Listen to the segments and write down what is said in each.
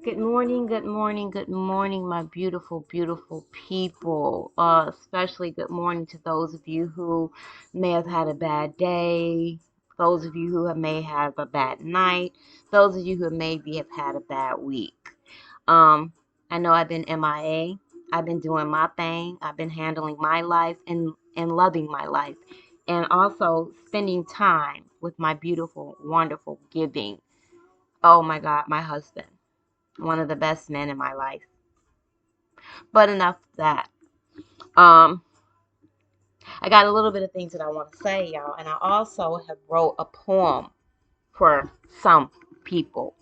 Good morning, good morning, good morning, my beautiful, beautiful people. Especially good morning to those of you who may have had a bad day, those of you who may have a bad night, those of you who maybe have had a bad week. Um, I know I've been MIA. I've been doing my thing. I've been handling my life and loving my life, and also spending time with my beautiful, wonderful, giving. Oh my God, my husband, one of the best men in my life. But enough of that. Um, I got a little bit of things that I want to say, y'all, and I also have wrote a poem for some people.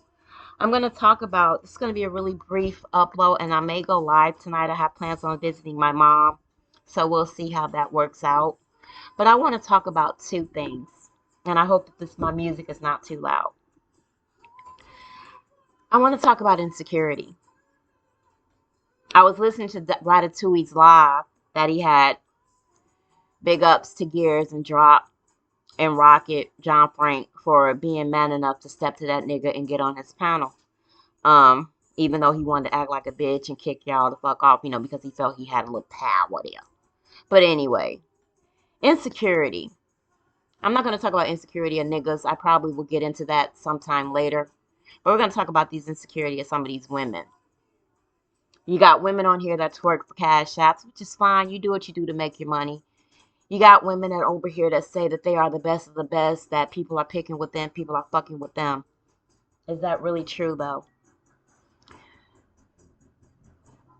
I'm gonna talk about. It's gonna be a really brief upload, and I may go live tonight. I have plans on visiting my mom, so we'll see how that works out. But I want to talk about two things, and I hope that my music is not too loud. I want to talk about insecurity. I was listening to Ratatouille's live that he had. Big ups to Gears and Drop and Rocket John Frank for being man enough to step to that nigga and get on his panel. Even though he wanted to act like a bitch and kick y'all the fuck off, because he felt he had a little power there. But anyway, insecurity. I'm not going to talk about insecurity of niggas. I probably will get into that sometime later. But we're going to talk about these insecurity of some of these women. You got women on here that twerk for cash apps, which is fine. You do what you do to make your money. You got women that over here that say that they are the best of the best, that people are picking with them, people are fucking with them. Is that really true, though?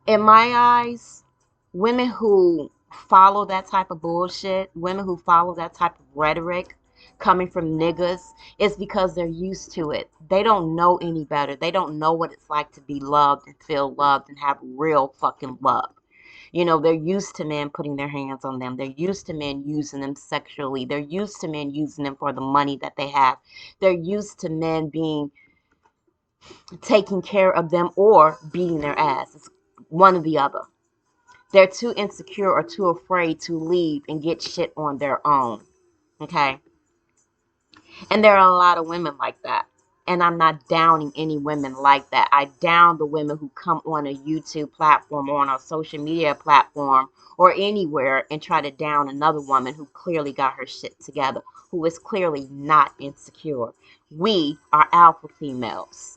In my eyes, women who follow that type of bullshit, women who follow that type of rhetoric coming from niggas, is because they're used to it. They don't know any better. They don't know what it's like to be loved and feel loved and have real fucking love. They're used to men putting their hands on them. They're used to men using them sexually. They're used to men using them for the money that they have. They're used to men being taking care of them or beating their ass. It's one or the other. They're too insecure or too afraid to leave and get shit on their own. Okay? And there are a lot of women like that. And I'm not downing any women like that. I down the women who come on a YouTube platform or on a social media platform or anywhere and try to down another woman who clearly got her shit together, who is clearly not insecure. We are alpha females,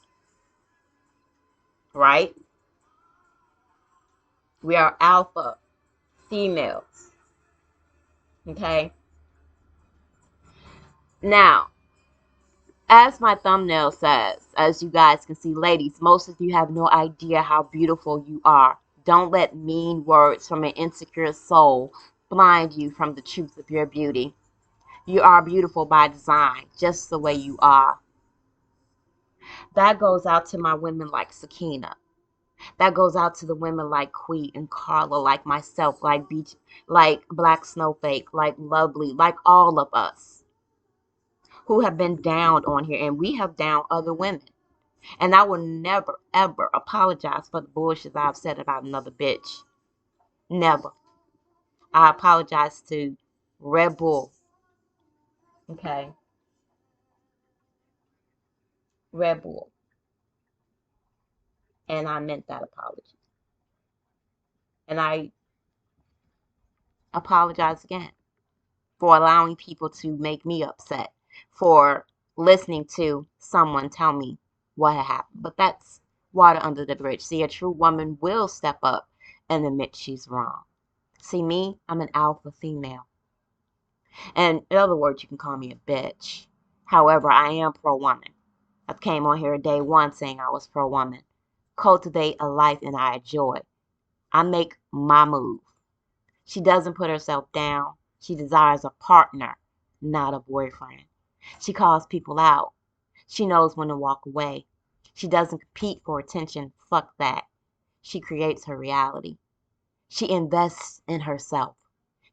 right? We are alpha females. Okay? Now, as my thumbnail says, as you guys can see, ladies, most of you have no idea how beautiful you are. Don't let mean words from an insecure soul blind you from the truth of your beauty. You are beautiful by design, just the way you are. That goes out to my women like Sakina. That goes out to the women like Quee and Carla, like myself, like Beach, like Black Snowflake, like Lovely, like all of us who have been downed on here, and we have downed other women. And I will never, ever apologize for the bullshit I've said about another bitch. Never. I apologize to Red Bull. Okay. Red Bull. And I meant that apology. And I apologize again for allowing people to make me upset, for listening to someone tell me what had happened. But that's water under the bridge. See, a true woman will step up and admit she's wrong. See, me, I'm an alpha female. And in other words, you can call me a bitch. However, I am pro-woman. I came on here day one saying I was pro-woman. Cultivate a life and I enjoy. I make my move. She doesn't put herself down. She desires a partner, not a boyfriend. She calls people out. She knows when to walk away. She doesn't compete for attention. Fuck that. She creates her reality. She invests in herself.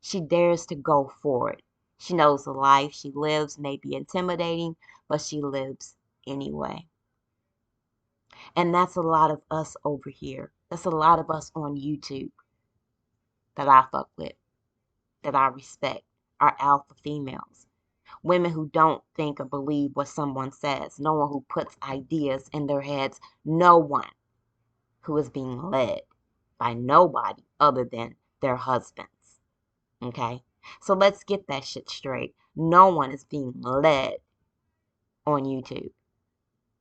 She dares to go for it. She knows the life she lives may be intimidating, but she lives anyway. And that's a lot of us over here. That's a lot of us on YouTube that I fuck with, that I respect, are alpha females. Women who don't think or believe what someone says. No one who puts ideas in their heads. No one. who is being led by nobody other than their husbands. Okay? So let's get that shit straight. No one is being led on YouTube.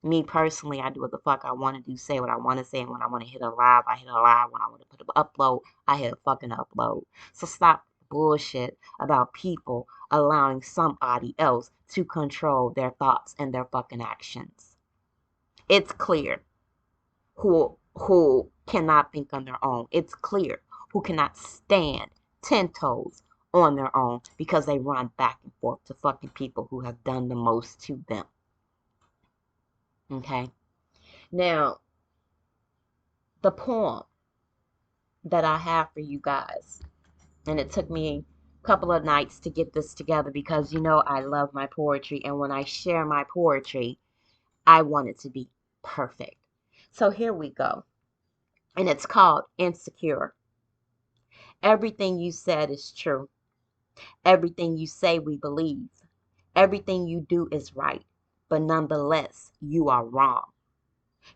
Me personally, I do what the fuck I want to do, say what I want to say, and when I want to hit a live, I hit a live. When I want to put an upload, I hit a fucking upload. So stop bullshit about people allowing somebody else to control their thoughts and their fucking actions. It's clear who cannot think on their own. It's clear who cannot stand 10 toes on their own because they run back and forth to fucking people who have done the most to them. Okay? Now, the poem that I have for you guys, and it took me a couple of nights to get this together because you know I love my poetry, and when I share my poetry, I want it to be perfect. So here we go. And it's called Insecure. Everything you said is true. Everything you say we believe. Everything you do is right, but nonetheless, you are wrong.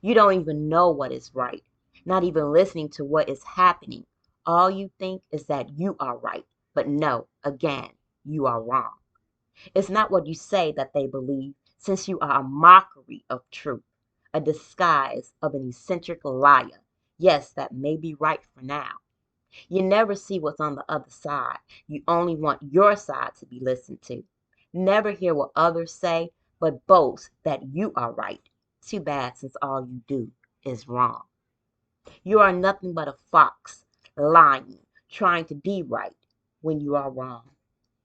You don't even know what is right, not even listening to what is happening. All you think is that you are right, but no, again, you are wrong. It's not what you say that they believe, since you are a mockery of truth, a disguise of an eccentric liar. Yes, that may be right for now. You never see what's on the other side. You only want your side to be listened to. Never hear what others say, but boast that you are right. Too bad, since all you do is wrong. You are nothing but a fox, lying, trying to be right when you are wrong.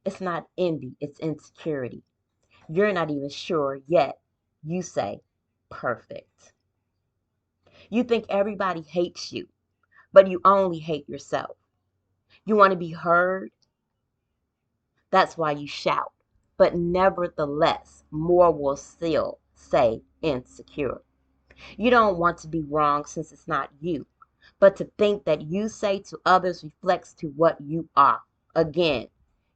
It's not envy, it's insecurity. You're not even sure yet. You say, perfect. You think everybody hates you, but you only hate yourself. You want to be heard? That's why you shout. But nevertheless, more will still say insecure. You don't want to be wrong since it's not you. But to think that you say to others reflects to what you are. Again,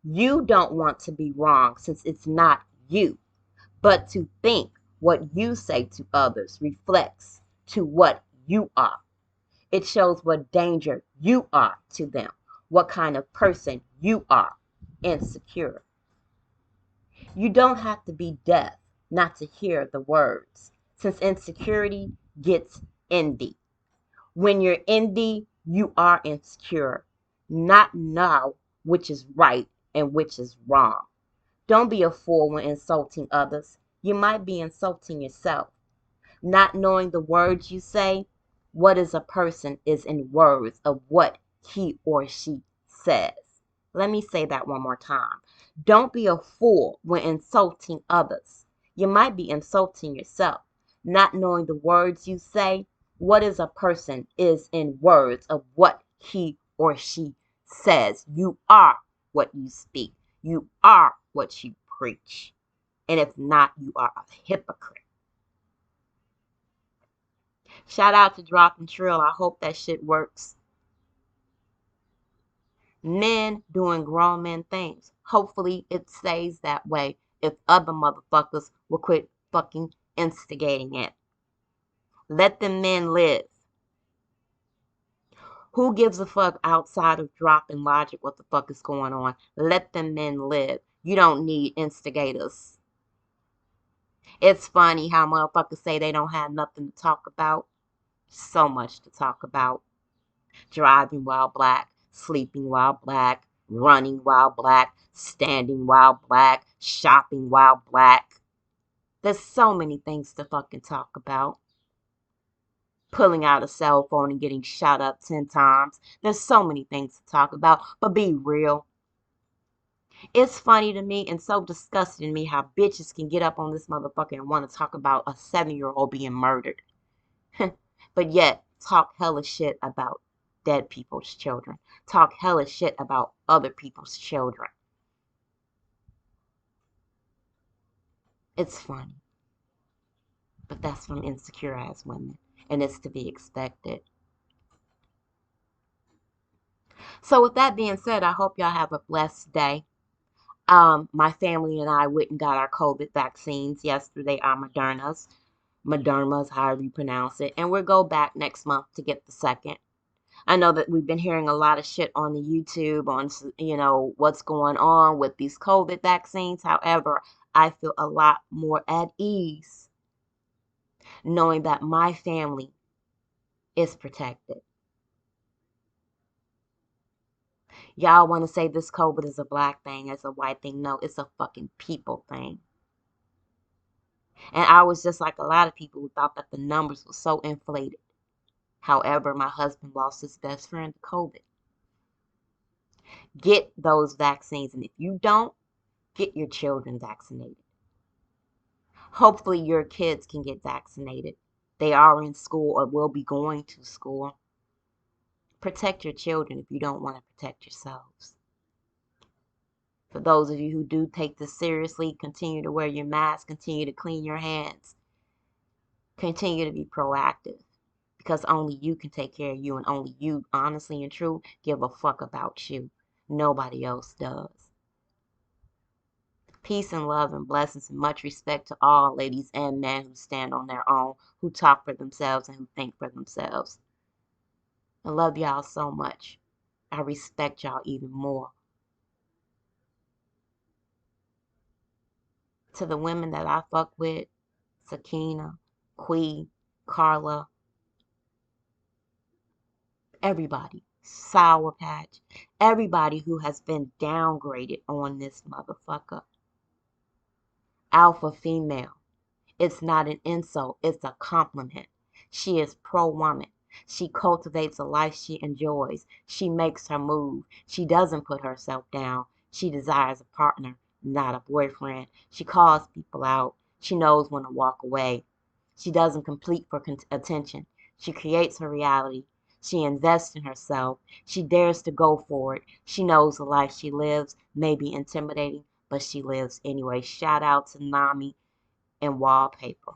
you don't want to be wrong since it's not you. But to think what you say to others reflects to what you are. It shows what danger you are to them, what kind of person you are, insecure. You don't have to be deaf not to hear the words, since insecurity gets envy. When you're envy, you are insecure, not know which is right and which is wrong. Don't be a fool when insulting others. You might be insulting yourself. Not knowing the words you say, what is a person is in words of what he or she says. Let me say that one more time. Don't be a fool when insulting others. You might be insulting yourself. Not knowing the words you say, what is a person is in words of what he or she says. You are what you speak. You are what you preach. And if not, you are a hypocrite. Shout out to Drop and Trill. I hope that shit works. Men doing grown men things. Hopefully it stays that way if other motherfuckers will quit fucking instigating it. Let them men live. Who gives a fuck outside of Drop and Logic what the fuck is going on? Let them men live. You don't need instigators. It's funny how motherfuckers say they don't have nothing to talk about. So much to talk about. Driving while black, sleeping while black, running while black, standing while black, shopping while black. There's so many things to fucking talk about. Pulling out a cell phone and getting shot up 10 times. There's so many things to talk about, but be real. It's funny to me and so disgusting to me how bitches can get up on this motherfucker and want to talk about a 7-year-old being murdered. But yet, talk hella shit about dead people's children. Talk hella shit about other people's children. It's funny. But that's from insecure ass women. And it's to be expected. So with that being said, I hope y'all have a blessed day. My family and I went and got our COVID vaccines yesterday, our Modernas. Moderna is however you pronounce it. And we'll go back next month to get the second. I know that we've been hearing a lot of shit on the YouTube on, what's going on with these COVID vaccines. However, I feel a lot more at ease knowing that my family is protected. Y'all want to say this COVID is a black thing, it's a white thing. No, it's a fucking people thing. And I was just like a lot of people who thought that the numbers were so inflated. However, my husband lost his best friend to COVID. Get those vaccines. And if you don't, get your children vaccinated. Hopefully your kids can get vaccinated. They are in school or will be going to school. Protect your children if you don't want to protect yourselves. For those of you who do take this seriously, continue to wear your mask, continue to clean your hands, continue to be proactive. Because only you can take care of you, and only you, honestly and true, give a fuck about you. Nobody else does. Peace and love and blessings and much respect to all ladies and men who stand on their own, who talk for themselves and who think for themselves. I love y'all so much. I respect y'all even more. To the women that I fuck with, Sakina, Quee, Carla, everybody, Sour Patch, everybody who has been downgraded on this motherfucker. Alpha female. It's not an insult, it's a compliment. She is pro-woman. She cultivates a life she enjoys. She makes her move. She doesn't put herself down. She desires a partner, not a boyfriend. She calls people out. She knows when to walk away. She doesn't compete for attention. She creates her reality. She invests in herself. She dares to go for it. She knows the life she lives may be intimidating, but she lives anyway. Shout out to Nami and Wallpaper.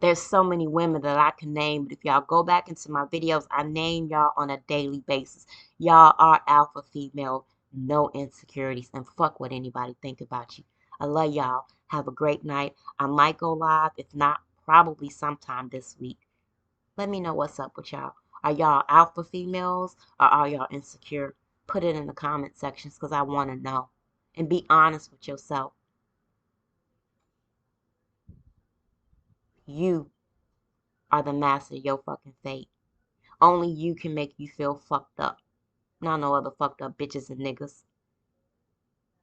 There's so many women that I can name, but if y'all go back into my videos, I name y'all on a daily basis. Y'all are alpha female, no insecurities, and fuck what anybody think about you. I love y'all. Have a great night. I might go live, if not, probably sometime this week. Let me know what's up with y'all. Are y'all alpha females or are y'all insecure? Put it in the comment sections because I want to know. And be honest with yourself. You are the master of your fucking fate. Only you can make you feel fucked up. Not no other fucked up bitches and niggas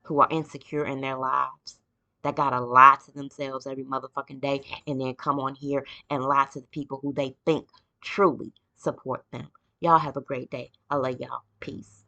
who are insecure in their lives. That gotta lie to themselves every motherfucking day and then come on here and lie to the people who they think truly support them. Y'all have a great day. I love y'all. Peace.